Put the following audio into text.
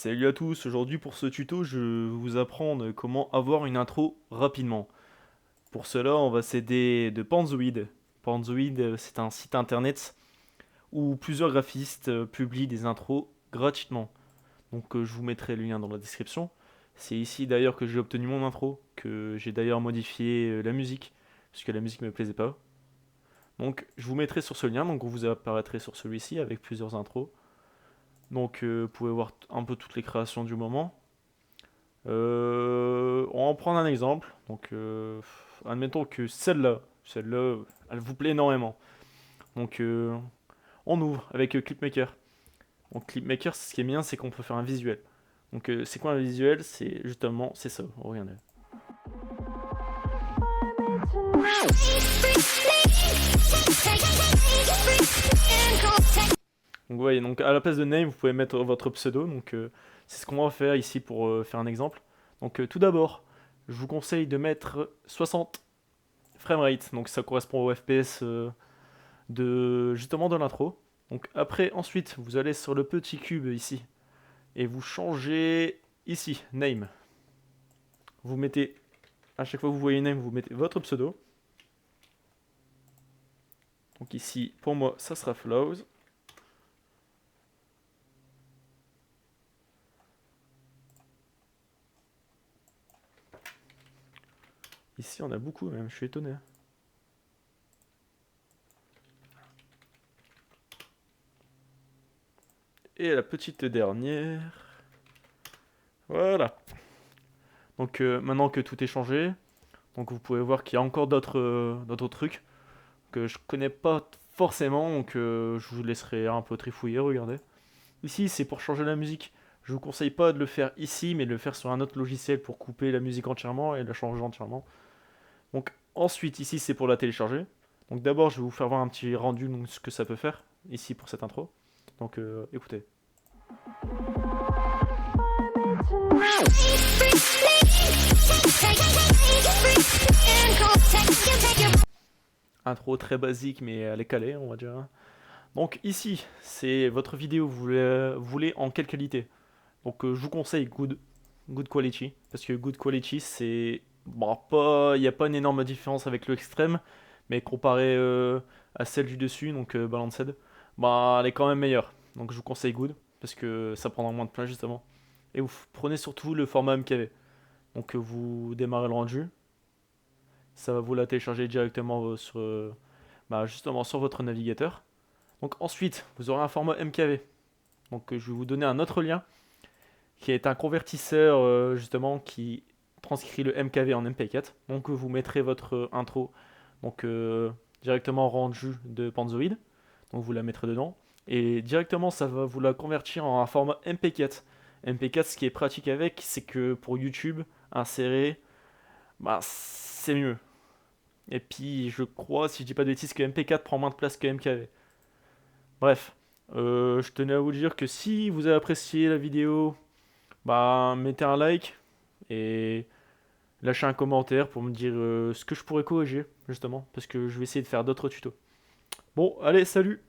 Salut à tous, aujourd'hui pour ce tuto je vais vous apprendre comment avoir une intro rapidement. Pour cela on va s'aider de Panzoid. Panzoid c'est un site internet où plusieurs graphistes publient des intros gratuitement. Donc je vous mettrai le lien dans la description. C'est ici d'ailleurs que j'ai obtenu mon intro, que j'ai d'ailleurs modifié la musique, puisque la musique me plaisait pas. Donc je vous mettrai sur ce lien, donc vous apparaîtrez sur celui-ci avec plusieurs intros. Donc vous pouvez voir un peu toutes les créations du moment. On va en prendre un exemple. Donc, admettons que celle-là, elle vous plaît énormément. Donc, on ouvre avec Clipmaker. Donc, Clipmaker, ce qui est bien, c'est qu'on peut faire un visuel. Donc, c'est quoi un visuel? C'est justement, c'est ça. Regardez. Donc, vous voyez, donc à la place de name, vous pouvez mettre votre pseudo. Donc, c'est ce qu'on va faire ici pour faire un exemple. Donc, tout d'abord, je vous conseille de mettre 60 framerate. Donc, ça correspond au FPS justement de l'intro. Donc après, ensuite, vous allez sur le petit cube ici et vous changez ici name. Vous mettez à chaque fois que vous voyez name, vous mettez votre pseudo. Donc ici, pour moi, ça sera Flows. Ici, on a beaucoup même, je suis étonné. Et la petite dernière. Voilà. Donc maintenant que tout est changé, donc vous pouvez voir qu'il y a encore d'autres trucs que je connais pas forcément, donc je vous laisserai un peu trifouiller, regardez. Ici, c'est pour changer la musique. Je vous conseille pas de le faire ici, mais de le faire sur un autre logiciel pour couper la musique entièrement et la changer entièrement. Donc ensuite, ici, c'est pour la télécharger. Donc d'abord, je vais vous faire voir un petit rendu de ce que ça peut faire ici pour cette intro. Donc écoutez. Intro très basique, mais elle est calée, on va dire. Donc ici, c'est votre vidéo, vous voulez en quelle qualité? Donc je vous conseille good quality, parce que good quality c'est bon, pas, il n'y a pas une énorme différence avec le extrême, mais comparé à celle du dessus, donc balanced, bah elle est quand même meilleure. Donc je vous conseille good, parce que ça prendra moins de place justement. Et vous prenez surtout le format MKV. Donc vous démarrez le rendu, ça va vous la télécharger directement sur, bah, justement sur votre navigateur. Donc ensuite, vous aurez un format MKV. Donc je vais vous donner un autre lien qui est un convertisseur justement qui transcrit le MKV en MP4. Donc vous mettrez votre intro donc directement rendu de Panzoid. Donc vous la mettrez dedans et directement ça va vous la convertir en un format MP4. MP4, ce qui est pratique avec, c'est que pour YouTube, insérer, bah c'est mieux. Et puis je crois, si je dis pas de bêtises, que MP4 prend moins de place que MKV. Bref, je tenais à vous dire que si vous avez apprécié la vidéo, bah mettez un like et lâchez un commentaire pour me dire ce que je pourrais corriger, justement, parce que je vais essayer de faire d'autres tutos. Bon, allez, salut!